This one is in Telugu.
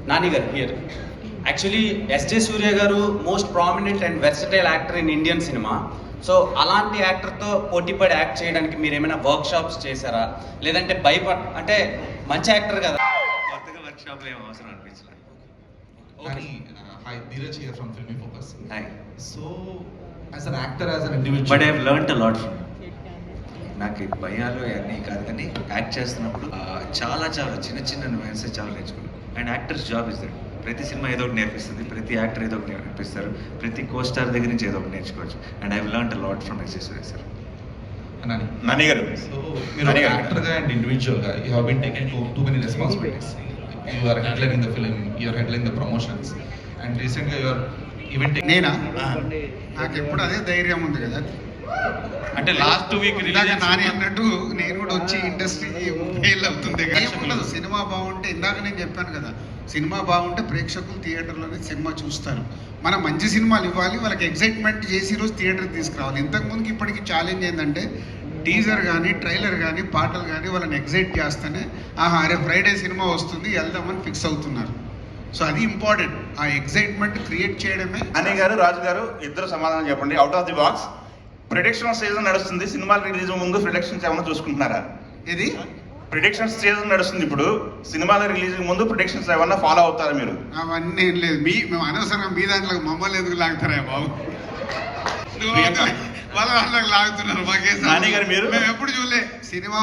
నాని గారు హియర్. యాక్చువల్లీ ఎస్జే సూర్య గారు most prominent and versatile actor in Indian cinema. So అలాంటి యాక్టర్తో పోటీపడి యాక్ట్ చేయడానికి మీరు ఏమైనా వర్క్ షాప్స్ చేశారా, లేదంటే అంటే మంచి యాక్టర్ కదా కొత్తగా వర్క్ షాప్లో ఏం అవసరం అనిపించలేదు. Hi, Dheeraj here from Filmy Focus. Hi. So, as an actor, as an individual, but I have learned a lot from నాకు ఈ భయాలు అన్నీ కాదు, కానీ యాక్ట్ చేస్తున్నప్పుడు చాలా చిన్న చిన్న నువ్వు చాలా నేర్చుకున్నాను. And actors job is that. ప్రతి సినిమా ఏదో ఒకటి నేర్పిస్తుంది, ప్రతి యాక్టర్ ఏదో ఒకటి నేర్పిస్తారు, ప్రతి కో స్టార్ దగ్గర నుంచి ఏదో ఒకటి నేర్చుకోవచ్చు. And I have learned a lot from SJ Surya sir. Nani garu, so మీరు యాక్టర్గా అండ్ ఇండివిజువల్గా you have been taking too many responsibilities. You are headlining the film, you are headlining the promotions, and రీసెంట్గా యూ ఆర్ ఈవెంట్. నేనా? నాకు ఎప్పుడు అదే ధైర్యం ఉంది కదా. అంటే లాస్ట్ వీక్ ఇందాక నాని అన్నట్టు నేను కూడా వచ్చి ఇండస్ట్రీ ఫెయిల్ అవుతుంది. ఏముండదు, సినిమా బాగుంటే, ఇందాక నేను చెప్పాను కదా, సినిమా బాగుంటే ప్రేక్షకులు థియేటర్లోనే సినిమా చూస్తారు. మనం మంచి సినిమాలు ఇవ్వాలి, వాళ్ళకి ఎక్సైట్మెంట్ చేసి ఈరోజు థియేటర్కి తీసుకురావాలి. ఇంతకుముందుకి ఇప్పటికి ఛాలెంజ్ ఏంటంటే టీజర్ కానీ ట్రైలర్ కానీ పాటలు కానీ వాళ్ళని ఎగ్జైట్ చేస్తేనే ఆహా అరే ఫ్రైడే సినిమా వస్తుంది వెళ్దామని ఫిక్స్ అవుతున్నారు. సో అది ఇంపార్టెంట్, ఆ ఎగ్జైట్మెంట్ క్రియేట్ చేయడమే. నాని గారు, రాజు గారు ఇద్దరు సమాధానం చెప్పండి. Out of the box, prediction season నడుస్తుంది, సినిమాలు రిలీజ్ ముందు ప్రిడిక్షన్స్ ఏమైనా చూసుకుంటున్నారా? ఇది ప్రిడిక్షన్స్ సీజన్ నడుస్తుంది ఇప్పుడు, సినిమాల రిలీజ్ ముందు ప్రిడిక్షన్స్ ఏమన్నా ఫాలో అవుతారా మీరు? అవన్నీ ఏం లేదు. మేము అనవసరంగా మీ దాంట్లో మమ్మల్ని ఎందుకు లాగుతారా బాబు? వాళ్ళ దాంట్లోకి లాగుతున్నారు. మాకేం నాని గారు మీరు? మేము ఎప్పుడు చూడలే సినిమా